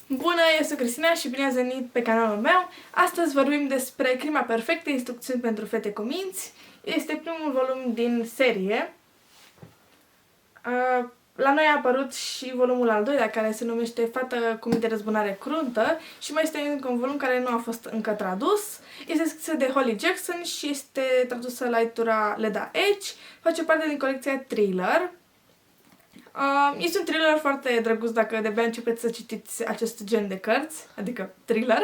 Bună, eu sunt Cristina și bine ați venit pe canalul meu. Astăzi vorbim despre Crima Perfectă, instrucțiuni pentru fete cu minți. Este primul volum din serie. La noi a apărut și volumul al doilea, care se numește Fată cu minte răzbunare cruntă și mai este încă un volum care nu a fost încă tradus. Este scrisă de Holly Jackson și este tradusă la editura Leda Edge. Face parte din colecția Thriller. Este un thriller foarte drăguț dacă de-abia începeți să citiți acest gen de cărți, adică thriller.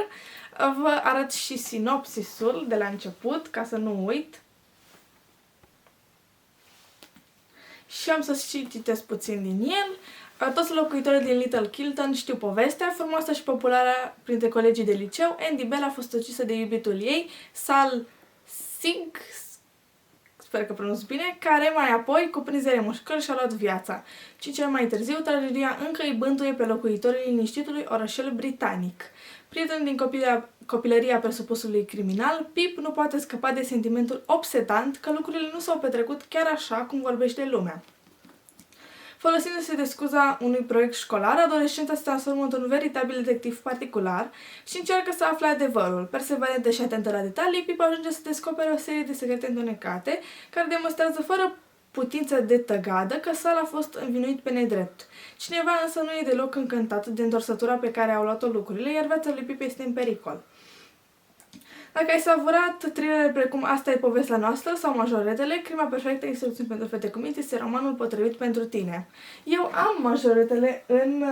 Vă arăt și sinopsisul de la început, ca să nu uit. Și am să și citesc puțin din el. Toți locuitorii din Little Kilton știu povestea. Frumoasă și populară printre colegii de liceu, Andy Bell a fost ucisă de iubitul ei, Sal Sink, sper că pronunț bine, care mai apoi, cu prinzere mușcări, și-a luat viața. 5 ani mai târziu, tragedia încă îi bântuie pe locuitorii liniștitului orășel britanic. Prietenul din copilăria presupusului criminal, Pip nu poate scăpa de sentimentul obsedant că lucrurile nu s-au petrecut chiar așa cum vorbește lumea. Folosindu-se de scuza unui proiect școlar, adolescenta se transformă într-un veritabil detectiv particular și încearcă să afle adevărul. Perseverentă și atentă la detalii, Pip ajunge să descopere o serie de secrete întunecate care demonstrează fără putință de tăgadă că Sal a fost învinuit pe nedrept. Cineva însă nu e deloc încântat de întorsătura pe care au luat-o lucrurile, iar viața lui Pip este în pericol. Dacă ai savurat thrillere precum Asta e povestea noastră sau Majoretele, Crima Perfectă, instrucțiuni pentru fete cu minte este romanul potrivit pentru tine. Eu am Majoretele în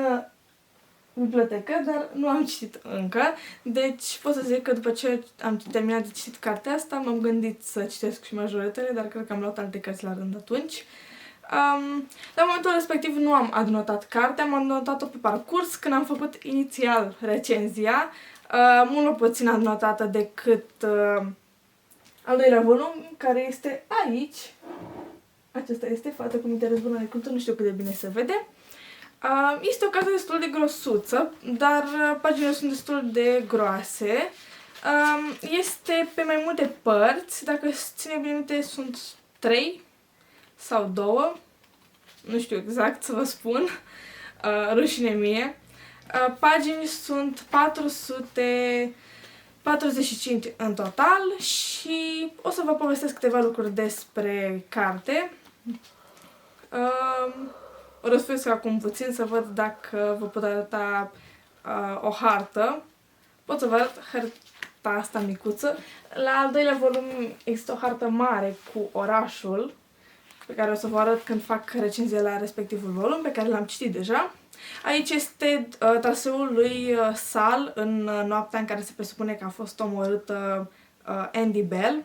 bibliotecă, dar nu am citit încă, deci pot să zic că după ce am terminat de citit cartea asta, m-am gândit să citesc și Majoretele, dar cred că am luat alte cărți la rând atunci. La momentul respectiv nu am adnotat cartea, am adnotat-o pe parcurs când am făcut inițial recenzia, mult mai puțin adnotată decât al doilea volum, care este aici. Acesta este Fată cu minte răzbunare cruntă, nu știu cât de bine se vede. Este o carte destul de grosuță, dar paginile sunt destul de groase. Este pe mai multe părți, dacă ține bine minte sunt 3 sau 2, nu știu exact să vă spun, rușine mie. Pagini sunt 445 în total și o să vă povestesc câteva lucruri despre carte. O răsfoiesc acum puțin să văd dacă vă pot arăta o hartă. Pot să vă arăt harta asta micuță. La al doilea volum există o hartă mare cu orașul, pe care o să vă arăt când fac recenzia la respectivul volum, pe care l-am citit deja. Aici este traseul lui Sal în noaptea în care se presupune că a fost omorâtă Andy Bell.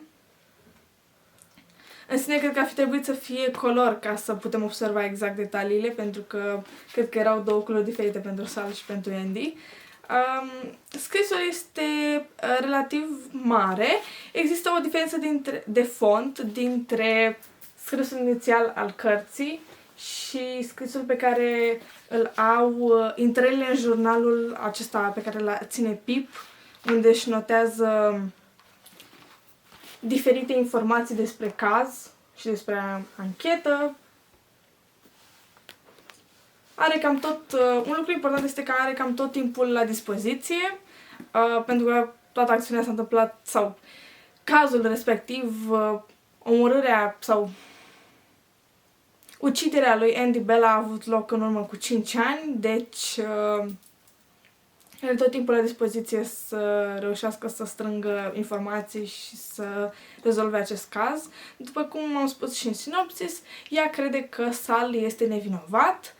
În sine cred că ar fi trebuit să fie color ca să putem observa exact detaliile, pentru că cred că erau două culori diferite pentru Sal și pentru Andy. Scrisul este relativ mare. Există o diferență de font dintre scrisul inițial al cărții și scrisul pe care îl au intrările în jurnalul acesta pe care îl ține Pip, unde își notează diferite informații despre caz și despre anchetă. Are cam tot, un lucru important este că are cam tot timpul la dispoziție, pentru că toată acțiunea s-a întâmplat, sau cazul respectiv, omorârea sau uciderea lui Andy Bell a avut loc în urmă cu 5 ani, deci are tot timpul la dispoziție să reușească să strângă informații și să rezolve acest caz. După cum am spus și în sinopsis, ea crede că Sal este nevinovat.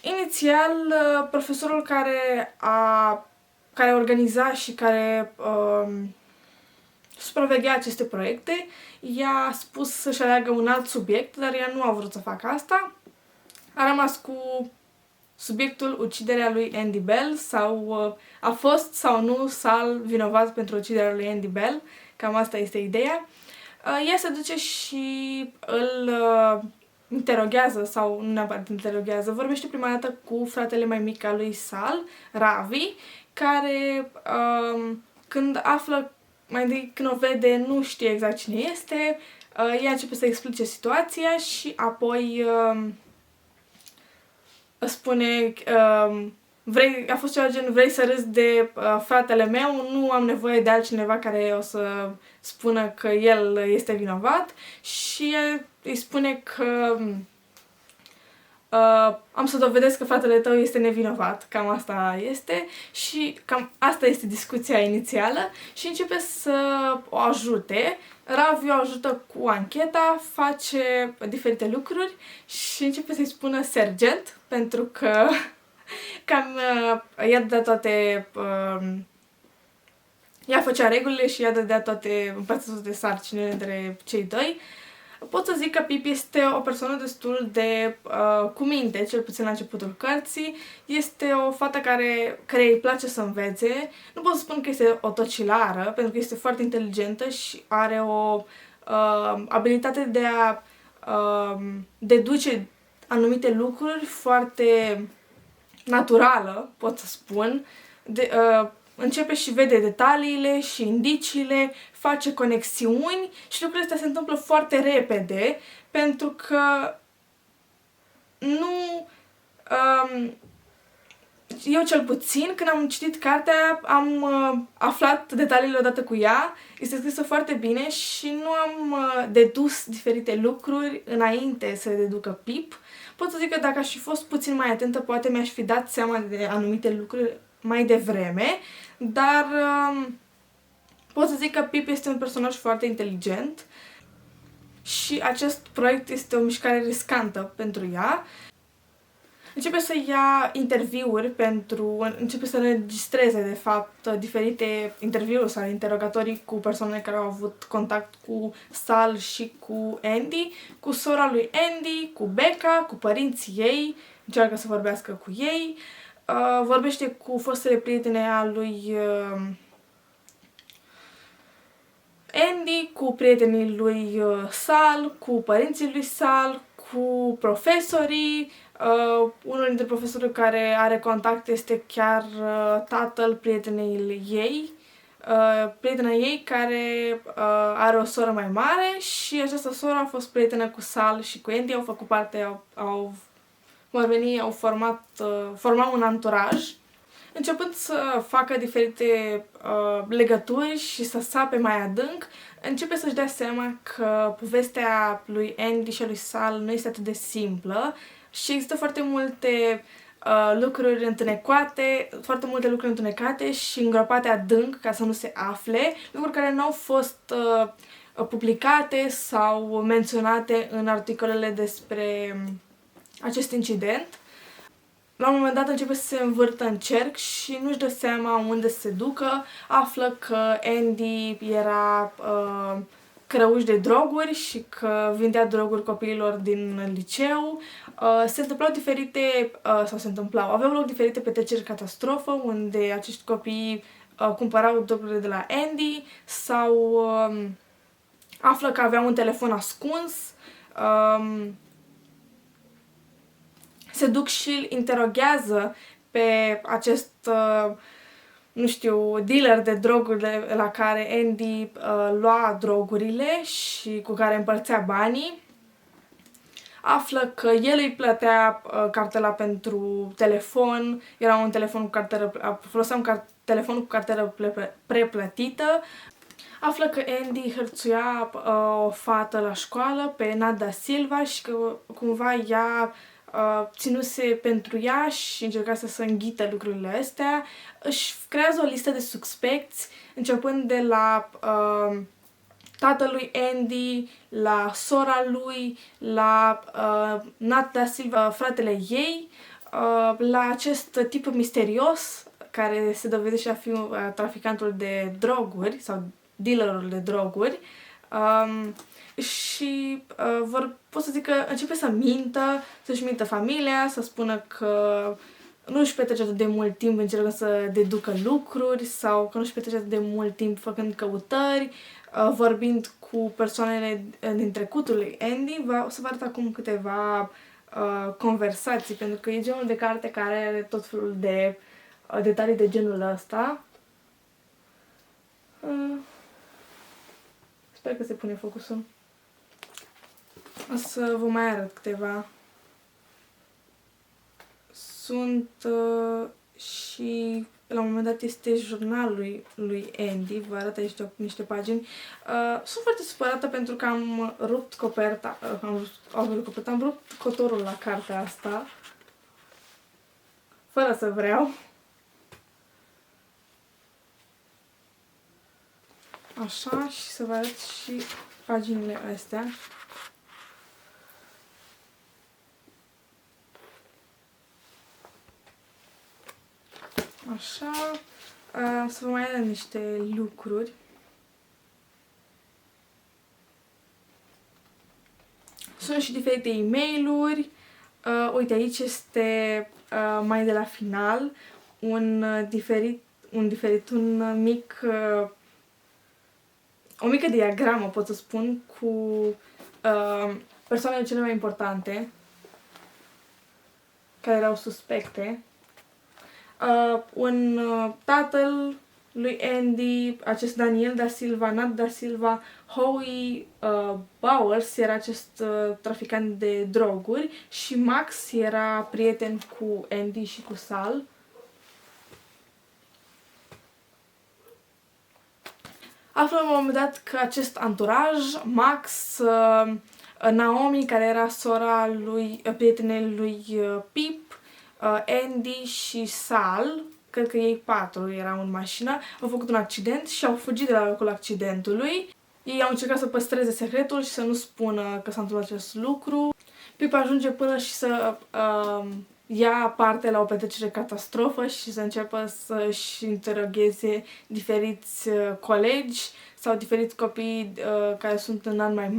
Inițial, profesorul care organiza și care supraveghea aceste proiecte i-a spus să-și aleagă un alt subiect, dar ea nu a vrut să facă asta. A rămas cu subiectul uciderea lui Andy Bell, sau a fost sau nu Sal vinovat pentru uciderea lui Andy Bell, cam asta este ideea. Ea se duce și îl interoghează, sau nu neapărat interoghează, vorbește prima dată cu fratele mai mic al lui Sal, Ravi, care când află, mai întâi când o vede, nu știe exact cine este, ea începe să explice situația și apoi spune a fost ceva gen, vrei să râzi de fratele meu, nu am nevoie de altcineva care o să spună că el este vinovat, și îi spune că am să dovedesc că fratele tău este nevinovat, cam asta este, și cam asta este discuția inițială, și începe să o ajute. Ravi o ajută cu ancheta, face diferite lucruri și începe să-i spună sergent, pentru că cam ea dădea toate, ea făcea regulile și ea dădea împărțea toate sarcinile între cei doi. Pot să zic că Pip este o persoană destul de cu minte, cel puțin la începutul cărții. Este o fată care îi place să învețe. Nu pot să spun că este o tocilară, pentru că este foarte inteligentă și are o abilitate de a deduce anumite lucruri foarte naturală, pot să spun. Începe și vede detaliile și indiciile, face conexiuni și lucrurile astea se întâmplă foarte repede, pentru că nu... eu cel puțin, când am citit cartea, am aflat detaliile odată cu ea, este scrisă foarte bine și nu am dedus diferite lucruri înainte să le deducă Pip. Pot să zic că dacă aș fi fost puțin mai atentă, poate mi-aș fi dat seama de anumite lucruri mai devreme, dar pot să zic că Pip este un personaj foarte inteligent și acest proiect este o mișcare riscantă pentru ea. Începe să ia interviuri începe să înregistreze, de fapt, diferite interviuri sau interogatorii cu persoane care au avut contact cu Sal și cu Andy, cu sora lui Andy, cu Becca, cu părinții ei, încearcă să vorbească cu ei, vorbește cu fostele prietene a lui Andy, cu prietenii lui Sal, cu părinții lui Sal, cu profesorii. Unul dintre profesorii care are contact este chiar tatăl prietenei ei, prietena ei care are o soră mai mare, și această soră a fost prietenă cu Sal și cu Andy, au făcut parte, au format un anturaj. Începând să facă diferite legături și să sape mai adânc, începe să-și dea seama că povestea lui Andy și a lui Sal nu este atât de simplă și există foarte multe lucruri întunecate și îngropate adânc ca să nu se afle, lucruri care nu au fost publicate sau menționate în articolele despre acest incident. La un moment dat începe să se învârtă în cerc și nu-și dă seama unde se ducă. Află că Andy era crăuș de droguri și că vindea droguri copiilor din liceu. Aveau loc diferite petreceri catastrofă unde acești copii cumpărau drogurile de la Andy, sau află că avea un telefon ascuns. Se duc și îl interoghează pe acest, nu știu, dealer de droguri la care Andy lua drogurile și cu care împărțea banii. Află că el îi plătea cartela pentru telefon, era un telefon cu cartelă, foloseam telefonul cu cartelă preplătită. Află că Andy hărțuia o fată la școală, pe Nada Silva, și că cumva ea ținuse pentru ea și încercase să înghită lucrurile astea. Își creează o listă de suspecți, începând de la tatălui Andy, la sora lui, la Nada Silva, fratele ei, la acest tip misterios care se dovedește a fi traficantul de droguri sau dealerul de droguri. Și pot să zic că începe să mintă, să-și mintă familia, să spună că nu își petrece atât de mult timp încercând să deducă lucruri sau că nu își petrece atât de mult timp făcând căutări, vorbind cu persoanele din trecutul lui Andy. O să vă arăt acum câteva conversații, pentru că e genul de carte care are tot felul de detalii de genul ăsta. Sper că se pune focusul. O să vă mai arăt câteva. și la un moment dat este jurnalul lui Andy, vă arăt aici niște pagini. Sunt foarte supărată pentru că am rupt coperta, am rupt cotorul la cartea asta, fără să vreau. Așa, și să vă arăt și paginile astea. Așa, să vă mai arăt niște lucruri. Sunt și diferite e-mail-uri. Uite, aici este mai de la final un mic, o mică diagramă, pot să spun, cu persoanele cele mai importante care erau suspecte. Tatăl lui Andy, acest Daniel da Silva, Nat da Silva, Howie Bowers era acest traficant de droguri și Max era prieten cu Andy și cu Sal. Aflăm la un moment dat că acest anturaj, Max, Naomi, care era sora lui, prietenei lui Pip, Andy și Sal, cred că ei 4 erau în mașină, au făcut un accident și au fugit de la locul accidentului. Ei au încercat să păstreze secretul și să nu spună că s-a întâmplat acest lucru. Pip ajunge până și să ia parte la o petrecere catastrofă și să înceapă să-și interogheze diferiți colegi sau diferiți copii care sunt în ani mai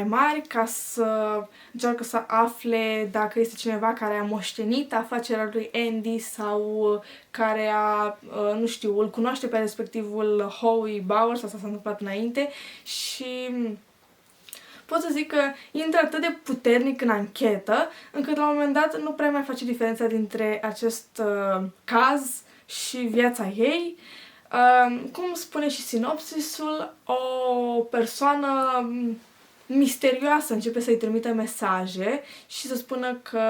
mari, ca să încearcă să afle dacă este cineva care a moștenit afacerea lui Andy sau care nu știu, îl cunoaște pe respectivul Howie Bowers, asta s-a întâmplat înainte și pot să zic că intră atât de puternic în anchetă, încât la un moment dat nu prea mai face diferența dintre acest caz și viața ei. Cum spune și sinopsisul, o persoană misterioasă începe să-i trimită mesaje și să spună că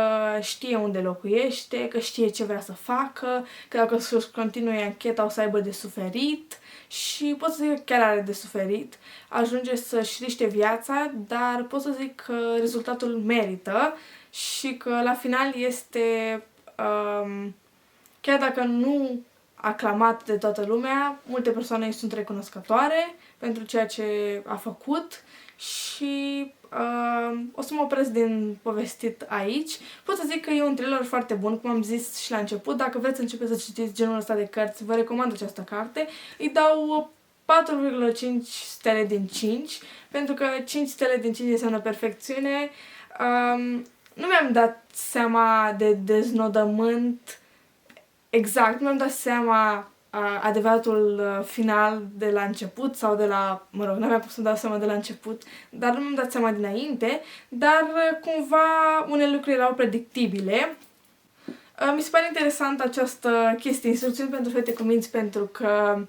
știe unde locuiește, că știe ce vrea să facă, că dacă își continue ancheta o să aibă de suferit și pot să zic că chiar are de suferit. Ajunge să-și riște viața, dar pot să zic că rezultatul merită și că la final este, chiar dacă nu aclamat de toată lumea, multe persoane îi sunt recunoscătoare pentru ceea ce a făcut și o să mă opresc din povestit aici. Pot să zic că e un thriller foarte bun, cum am zis și la început. Dacă vreți să începeți să citiți genul ăsta de cărți, vă recomand această carte. Îi dau 4,5 stele din 5, pentru că 5 stele din 5 înseamnă perfecțiune. Nu mi-am dat seama de deznodământ exact, nu mi-am dat seama adevăratul final de la început sau de la, mă rog, n-aveam pus să-mi dau seama de la început, dar nu mi-am dat seama dinainte, dar cumva unele lucruri erau predictibile. Mi se pare interesant această chestie, instrucțiuni pentru fete cu minți, pentru că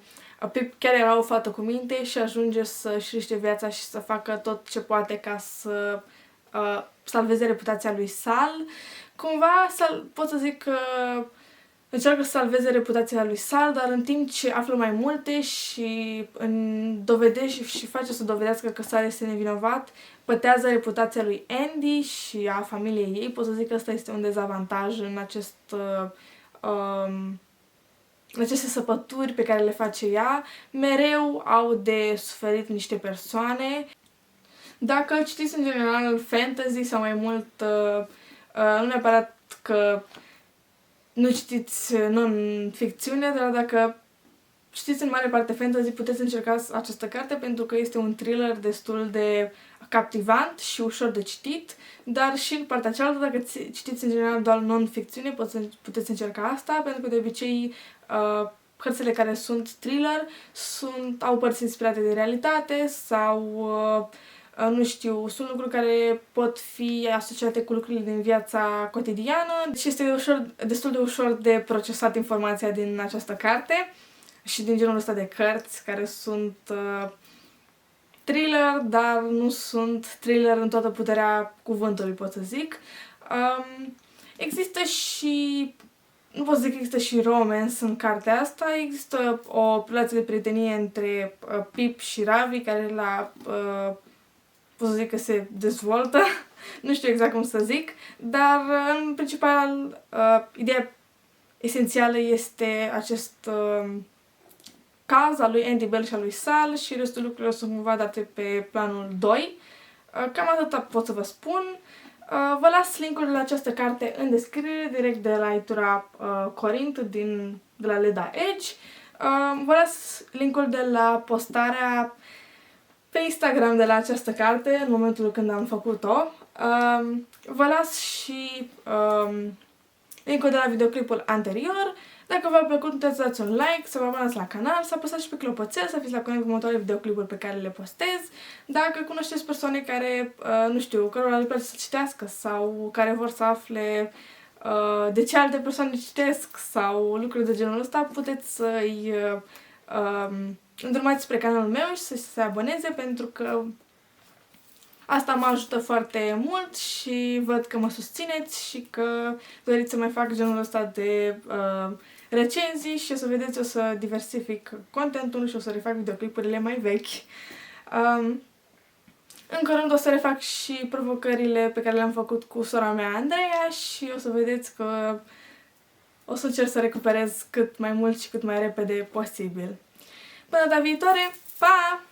Pip chiar era o fată cu minte și ajunge să-și riște viața și să facă tot ce poate ca să salveze reputația lui Sal. Cumva pot să zic că încearcă să salveze reputația lui Sal, dar în timp ce află mai multe și dovedește și face să dovedească că Sal este nevinovat, pătează reputația lui Andy și a familiei ei. Pot să zic că ăsta este un dezavantaj în aceste săpături pe care le face ea. Mereu au de suferit niște persoane. Dacă citiți în general fantasy sau mai mult, nu neapărat că nu citiți non-ficțiune, dar dacă citiți în mare parte fantasy, puteți încerca această carte pentru că este un thriller destul de captivant și ușor de citit, dar și în partea cealaltă, dacă citiți în general doar non-ficțiune, puteți încerca asta, pentru că de obicei cărțile care sunt thriller au părți inspirate de realitate sau nu știu, sunt lucruri care pot fi asociate cu lucrurile din viața cotidiană. Deci este destul de ușor de procesat informația din această carte și din genul ăsta de cărți care sunt thriller, dar nu sunt thriller în toată puterea cuvântului, pot să zic. Există și, nu pot să zic că există și romance în cartea asta, există o relație de prietenie între Pip și Ravi, care pot să zic că se dezvoltă, nu știu exact cum să zic, dar în principal ideea esențială este acest caz al lui Andy Bell și al lui Sal și restul lucrurilor sunt cumva date pe planul 2. Cam atâta pot să vă spun. Vă las link-ul la această carte în descriere, direct de la editura Corint, de la Leda Edge. Vă las link-ul de la postarea pe Instagram de la această carte, în momentul când am făcut-o. Vă las și link-ul de la videoclipul anterior. Dacă v-a plăcut, puteți să dați un like, să vă abonați la canal, să apăsați și pe clopoțel, să fiți la curent cu următoarele videoclipuri pe care le postez. Dacă cunoașteți persoane care, nu știu, cărora le place să citească sau care vor să afle de ce alte persoane citesc sau lucruri de genul ăsta, puteți să-i îndrumați spre canalul meu și să se aboneze, pentru că asta mă ajută foarte mult și văd că mă susțineți și că doriți să mai fac genul ăsta de recenzii și o să vedeți, o să diversific contentul și o să refac videoclipurile mai vechi. În curând o să refac și provocările pe care le-am făcut cu sora mea Andreea și o să vedeți că o să încerc să recuperez cât mai mult și cât mai repede posibil. Până data viitoare, pa!